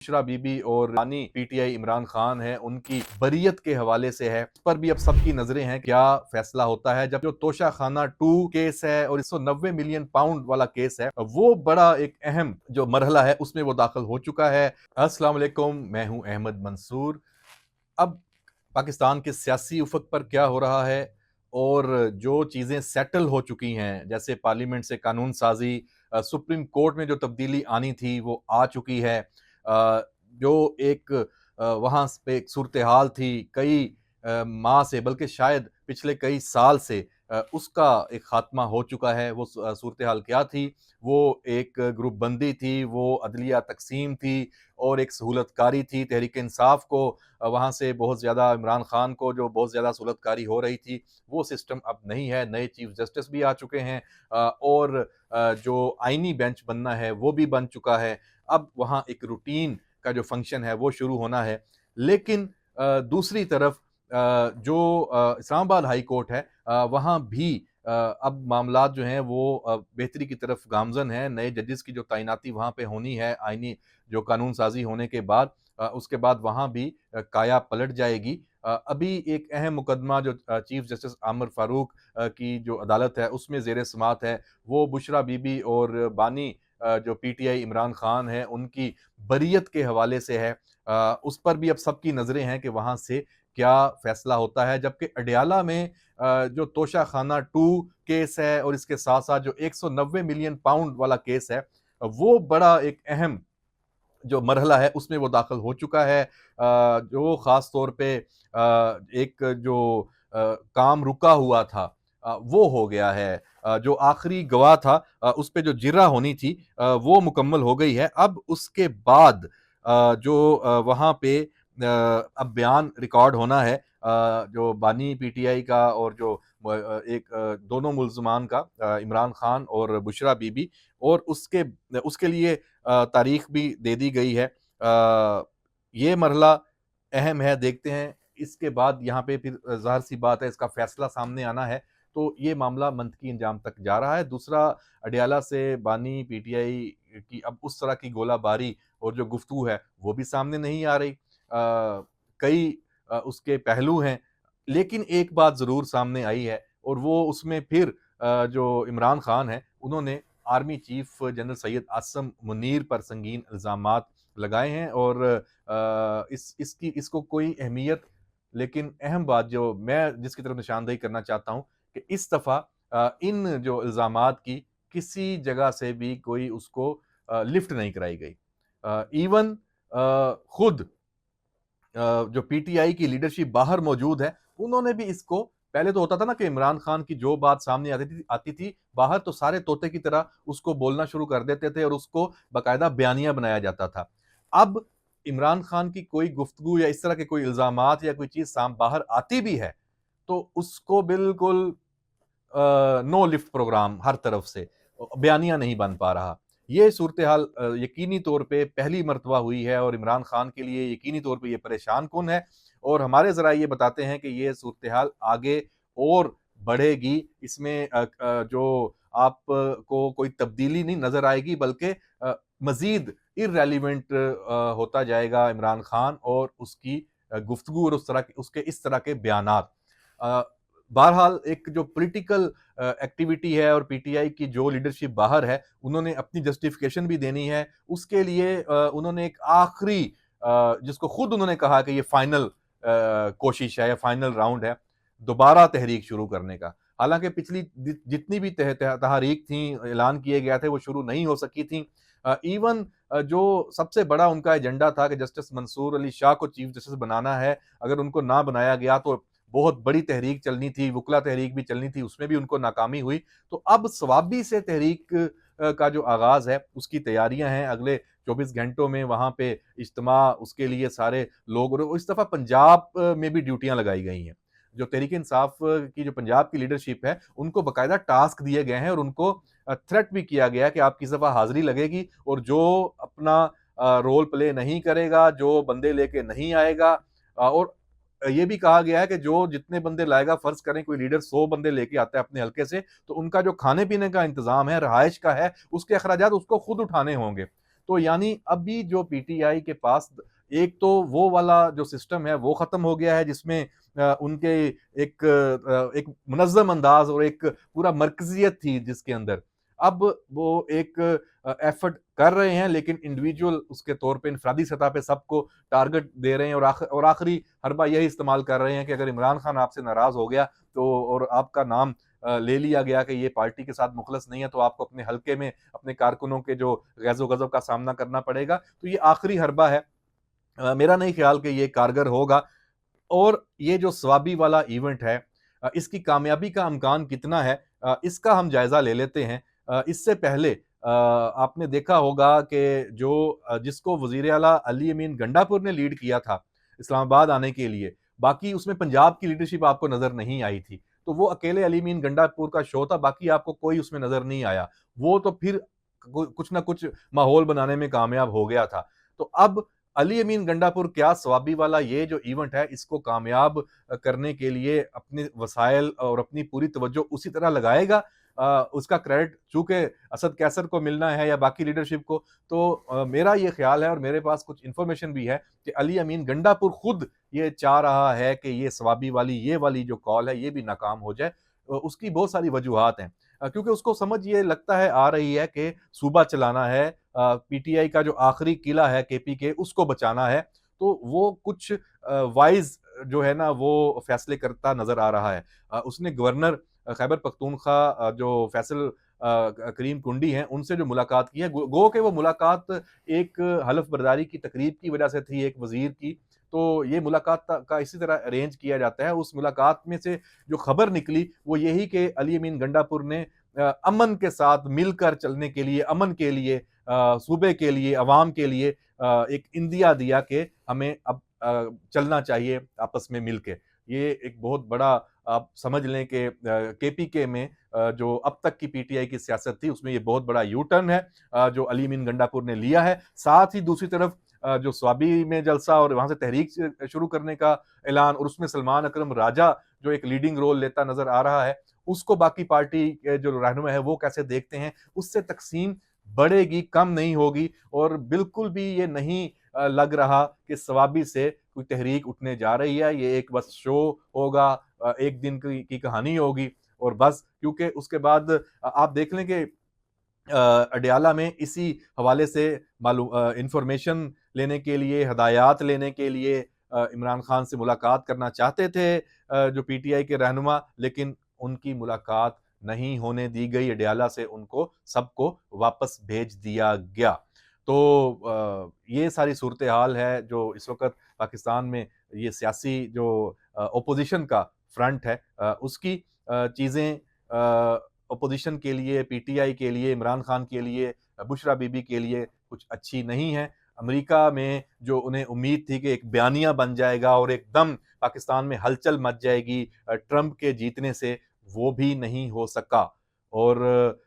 बुशरा बीबी और रानी पीटीआई इमरान खान है उनकी बरीयत के हवाले से है। इस पर भी अब सबकी नजरें हैं क्या फैसला होता है। जब जो तोशा खाना 2 केस है और 190 मिलियन पाउंड वाला केस है, वो बड़ा एक अहम जो मरहला है उसमें वो दाखिल हो चुका है। अस्सलाम वालेकुम, मैं हूं अहमद मंसूर। अब पाकिस्तान के सियासी उफक पर क्या हो रहा है और जो चीज़ें सेटल हो चुकी हैं, जैसे पार्लियामेंट से कानून साजी, सुप्रीम कोर्ट में जो तब्दीली आनी थी वो आ चुकी है। जो एक वहाँ पे एक सूरत हाल थी कई माह से, बल्कि शायद पिछले कई साल से, उसका एक खात्मा हो चुका है। वो सूरत हाल क्या थी? वो एक ग्रुप बंदी थी, वो अदलिया तकसीम थी और एक सहूलतकारी थी। तहरीक इंसाफ को वहाँ से बहुत ज़्यादा, इमरान खान को जो बहुत ज़्यादा सहूलतकारी हो रही थी, वो सिस्टम अब नहीं है। नए चीफ जस्टिस भी आ चुके हैं और जो आइनी बेंच बनना है वो भी बन चुका है। अब वहाँ एक रूटीन का जो फंक्शन है वो शुरू होना है। लेकिन दूसरी तरफ जो इस्लामाबाद हाई कोर्ट है, वहाँ भी अब मामलात जो हैं वो बेहतरी की तरफ गामजन हैं। नए जजेस की जो तैनाती वहाँ पे होनी है आइनी जो कानून साजी होने के बाद, उसके बाद वहाँ भी काया पलट जाएगी। अभी एक अहम मुकदमा जो चीफ जस्टिस आमिर फारूक की जो अदालत है उसमें ज़ेर समाअत है, वो बुशरा बीबी और बानी जो पीटीआई इमरान खान है उनकी बरीयत के हवाले से है। उस पर भी अब सबकी नज़रें हैं कि वहाँ से क्या फैसला होता है। जबकि अडयाला में जो तोशा खाना 2 केस है और इसके साथ साथ जो 190 मिलियन पाउंड वाला केस है, वो बड़ा एक अहम जो मरहला है उसमें वो दाखिल हो चुका है। जो ख़ास तौर पे एक जो काम रुका हुआ था, वो हो गया है। जो आखिरी गवाह था, उस पे जो जिर्रा होनी थी, वो मुकम्मल हो गई है। अब उसके बाद जो वहाँ पे अब बयान रिकॉर्ड होना है, जो बानी पीटीआई का और जो एक दोनों मुल्ज़मान का, इमरान खान और बुशरा बीबी, और उसके उसके लिए तारीख भी दे दी गई है। ये मरहला अहम है, देखते हैं इसके बाद यहाँ पे फिर ज़ाहिर सी बात है इसका फैसला सामने आना है, तो ये मामला मंतकी अंजाम तक जा रहा है। दूसरा, अडयाला से बानी पीटीआई की अब उस तरह की गोलाबारी और जो गुफ्तगू है वो भी सामने नहीं आ रही। कई उसके पहलू हैं, लेकिन एक बात ज़रूर सामने आई है और वो उसमें फिर जो इमरान खान है उन्होंने army chief general Syed Asim Munir पर संगीन इल्ज़ामात लगाए हैं और इसको कोई अहमियत, लेकिन अहम बात जो मैं जिसकी तरफ निशानदेही करना चाहता हूँ कि इस दफ़ा इन जो इल्ज़ामात की किसी जगह से भी कोई उसको लिफ्ट नहीं कराई गई। इवन खुद जो पीटीआई की लीडरशिप बाहर मौजूद है, उन्होंने भी इसको, पहले तो होता था ना कि इमरान खान की जो बात सामने आती थी बाहर, तो सारे तोते की तरह उसको बोलना शुरू कर देते थे और उसको बाकायदा बयानिया बनाया जाता था। अब इमरान खान की कोई गुफ्तगू या इस तरह के कोई इल्ज़ामात या कोई चीज़ बाहर आती भी है, तो उसको बिल्कुल नो लिफ्ट प्रोग्राम हर तरफ से, बयानिया नहीं बन पा रहा। ये सूरत हाल यकीनी तौर पे पहली मर्तबा हुई है और इमरान खान के लिए यकीनी तौर पे ये परेशान कुन है और हमारे ज़राए ये बताते हैं कि ये सूरत हाल आगे और बढ़ेगी। इसमें जो आपको कोई तब्दीली नहीं नज़र आएगी, बल्कि मज़ीद इर्रेलेवेंट होता जाएगा इमरान खान और उसकी गुफ्तगू और उसके इस तरह के बयानात। अ, बहरहाल एक जो पॉलिटिकल एक्टिविटी है और पीटीआई की जो लीडरशिप बाहर है, उन्होंने अपनी जस्टिफिकेशन भी देनी है। उसके लिए उन्होंने एक आखिरी, जिसको खुद उन्होंने कहा कि ये फाइनल कोशिश है या फाइनल राउंड है, दोबारा तहरीक शुरू करने का। हालांकि पिछली जितनी भी तहरीक थी, ऐलान किए गए थे, वो शुरू नहीं हो सकी थी। इवन जो सबसे बड़ा उनका एजेंडा था कि जस्टिस मंसूर अली शाह को चीफ जस्टिस बनाना है, अगर उनको ना बनाया गया तो बहुत बड़ी तहरीक चलनी थी, वुकला तहरीक भी चलनी थी, उसमें भी उनको नाकामी हुई। तो अब सवाबी से तहरीक का जो आगाज़ है उसकी तैयारियां हैं। अगले 24 घंटों में वहाँ पे इज्तिमा, उसके लिए सारे लोग, और इस दफ़ा पंजाब में भी ड्यूटियां लगाई गई हैं। जो तहरीक इंसाफ की जो पंजाब की लीडरशिप है, उनको बाकायदा टास्क दिए गए हैं और उनको थ्रेट भी किया गया है कि आपकी इस दफ़ा हाजिरी लगेगी और जो अपना रोल प्ले नहीं करेगा, जो बंदे लेके नहीं आएगा, और ये भी कहा गया है कि जो जितने बंदे लाएगा, फर्ज करें कोई लीडर 100 बंदे लेके आता है अपने हल्के से, तो उनका जो खाने पीने का इंतजाम है, रहायश का है, उसके अखराजात उसको खुद उठाने होंगे। तो यानी अभी जो पीटीआई के पास एक तो वो वाला जो सिस्टम है वो खत्म हो गया है जिसमें उनके एक मुनज़्ज़म अंदाज और एक पूरा मरकजियत थी जिसके अंदर। अब वो एक एफर्ट कर रहे हैं लेकिन इंडिविजुअल उसके तौर पे इनफरादी सतह पे सबको टारगेट दे रहे हैं और आखिरी हरबा यही इस्तेमाल कर रहे हैं कि अगर इमरान खान आपसे नाराज़ हो गया तो और आपका नाम ले लिया गया कि ये पार्टी के साथ मुखलस नहीं है तो आपको अपने हलके में अपने कारकुनों के जो ग़ैज़ो-ग़ज़ब का सामना करना पड़ेगा। तो ये आखिरी हरबा है। मेरा नहीं ख्याल कि ये कारगर होगा और ये जो स्वाबी वाला इवेंट है इसकी कामयाबी का इम्कान कितना है इसका हम जायज़ा ले लेते हैं। इससे पहले आपने देखा होगा कि जो जिसको वज़ीर आला अली अमीन गंडापुर ने लीड किया था इस्लामाबाद आने के लिए, बाकी उसमें पंजाब की लीडरशिप आपको नज़र नहीं आई थी। तो वो अकेले अली अमीन गंडापुर का शो था, बाकी आपको कोई उसमें नज़र नहीं आया। वो तो फिर कुछ ना कुछ माहौल बनाने में कामयाब हो गया था। तो अब अली अमीन गंडापुर क्या स्वाबी वाला ये जो इवेंट है इसको कामयाब करने के लिए अपने वसाइल और अपनी पूरी तवज्जो उसी तरह लगाएगा। उसका क्रेडिट चूँकि असद कैसर को मिलना है या बाकी लीडरशिप को, तो मेरा ये ख्याल है और मेरे पास कुछ इन्फॉर्मेशन भी है कि अली अमीन गंडापुर खुद ये चाह रहा है कि ये स्वाबी वाली ये वाली जो कॉल है ये भी नाकाम हो जाए। उसकी बहुत सारी वजूहात हैं। क्योंकि उसको समझ ये लगता है आ रही है कि सूबा चलाना है, पीटीआई का जो आखिरी किला है केपी के उसको बचाना है, तो वो कुछ वाइज़ जो है ना वो फैसले करता नज़र आ रहा है। उसने गवर्नर खैबर पख्तूनख्वा जो फैसल करीम कुंडी हैं, उनसे जो मुलाकात की है, गो कि वो मुलाकात एक हलफ बर्दारी की तकरीब की वजह से थी एक वज़ीर की, तो ये मुलाकात का इसी तरह अरेंज किया जाता है। उस मुलाकात में से जो खबर निकली, वो यही कि अली अमीन गंडापुर ने अमन के साथ मिलकर चलने के लिए, अमन के लिए, सूबे के लिए, अवाम के लिए एक इंदिया दिया कि हमें अब चलना चाहिए आपस में मिल के। ये एक बहुत बड़ा आप समझ लें कि केपीके में जो अब तक की पीटीआई की सियासत थी, उसमें ये बहुत बड़ा यू टर्न है जो अली अमीन गंडापुर ने लिया है। साथ ही दूसरी तरफ जो स्वाबी में जलसा और वहाँ से तहरीक शुरू करने का ऐलान और उसमें सलमान अकरम राजा जो एक लीडिंग रोल लेता नज़र आ रहा है, उसको बाकी पार्टी के जो रहनुमा है वो कैसे देखते हैं, उससे तक़सीम बढ़ेगी, कम नहीं होगी और बिल्कुल भी ये नहीं लग रहा कि स्वाबी से कोई तहरीक उठने जा रही है। ये एक बस शो होगा, एक दिन की कहानी होगी और बस क्योंकि उसके बाद आप देख लें कि अडयाला में इसी हवाले से इंफॉर्मेशन लेने के लिए, हदायत लेने के लिए इमरान खान से मुलाकात करना चाहते थे जो पीटीआई के रहनुमा, लेकिन उनकी मुलाकात नहीं होने दी गई। अडयाला से उनको सबको वापस भेज दिया गया। तो ये सारी सूरत-ए-हाल है जो इस वक़्त पाकिस्तान में ये सियासी जो ऑपोज़िशन का फ्रंट है उसकी चीज़ें अपोज़िशन के लिए, पीटीआई के लिए, इमरान खान के लिए, बुशरा बीबी के लिए कुछ अच्छी नहीं है। अमेरिका में जो उन्हें उम्मीद थी कि एक बयानिया बन जाएगा और एकदम पाकिस्तान में हलचल मच जाएगी ट्रंप के जीतने से, वो भी नहीं हो सका। और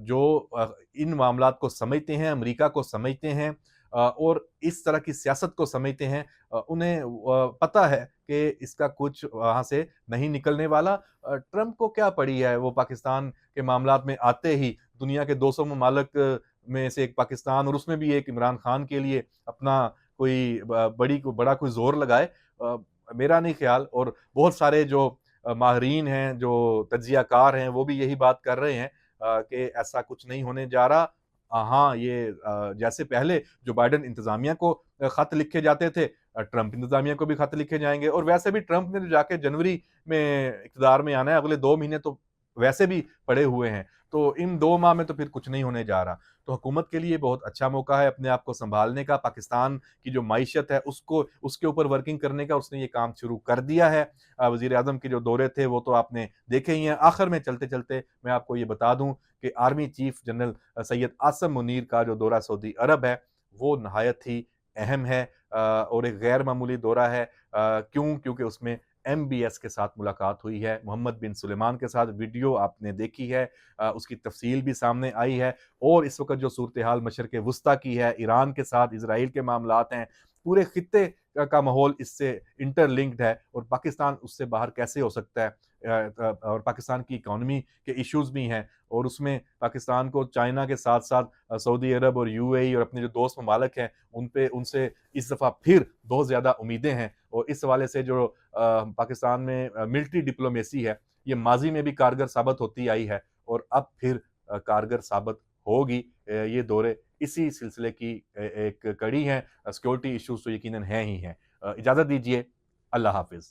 जो इन मामलात को समझते हैं, अमेरिका को समझते हैं और इस तरह की सियासत को समझते हैं, उन्हें पता है कि इसका कुछ वहाँ से नहीं निकलने वाला। ट्रंप को क्या पड़ी है, वो पाकिस्तान के मामलात में आते ही दुनिया के 200 ममालिक में से एक पाकिस्तान और उसमें भी एक इमरान खान के लिए अपना कोई बड़ा कोई ज़ोर लगाए। मेरा नहीं ख्याल और बहुत सारे जो माहिरीन हैं, जो तज्ज़ियाकार हैं, वो भी यही बात कर रहे हैं कि ऐसा कुछ नहीं होने जा रहा। हाँ, ये जैसे पहले जो बाइडेन इंतज़ामिया को खत लिखे जाते थे, ट्रंप इंतज़ामिया को भी खत लिखे जाएँगे और वैसे भी ट्रंप ने तो जाके जनवरी में इक़्तिदार में आना है, अगले 2 महीने तो वैसे भी पड़े हुए हैं। तो इन 2 माह में तो फिर कुछ नहीं होने जा रहा। तो हुकूमत के लिए बहुत अच्छा मौका है अपने आप को सँभालने का, पाकिस्तान की जो मईशत है उसको उसके ऊपर वर्किंग करने का उसने ये काम शुरू कर दिया है। वज़ीर-ए-आज़म के जो दौरे थे वो तो आपने देखे ही हैं। आखिर में चलते-चलते मैं आपको ये बता दूँ कि army chief general Syed Asim Munir का जो दौरा सऊदी अरब है, वो नहायत ही अहम है और एक गैर मामूली दौरा है। क्यों? क्योंकि उसमें एमबीएस के साथ मुलाकात हुई है, मोहम्मद बिन सुलेमान के साथ वीडियो आपने देखी है, उसकी तफ़सील भी सामने आई है और इस वक़्त जो सूरत-ए-हाल मशरिक़ वुस्ता की है, ईरान के साथ इज़राइल के मामलात हैं, पूरे खित्ते का माहौल इससे इंटरलिंक्ड है और पाकिस्तान उससे बाहर कैसे हो सकता है। और पाकिस्तान की इकॉनमी के इश्यूज़ भी हैं और उसमें पाकिस्तान को चाइना के साथ-साथ सऊदी अरब और यूएई और अपने जो दोस्त ममालिक हैं, उनसे इस दफ़ा फिर बहुत ज़्यादा उम्मीदें हैं और इस हवाले से जो पाकिस्तान में मिलिट्री डिप्लोमेसी है, ये माज़ी में भी कारगर साबित होती आई है और अब फिर कारगर साबित होगी। ये दौरे इसी सिलसिले की एक कड़ी हैं। सिक्योरिटी इश्यूज़ तो यकीनन हैं ही हैं। इजाज़त दीजिए, अल्लाह हाफ़िज़।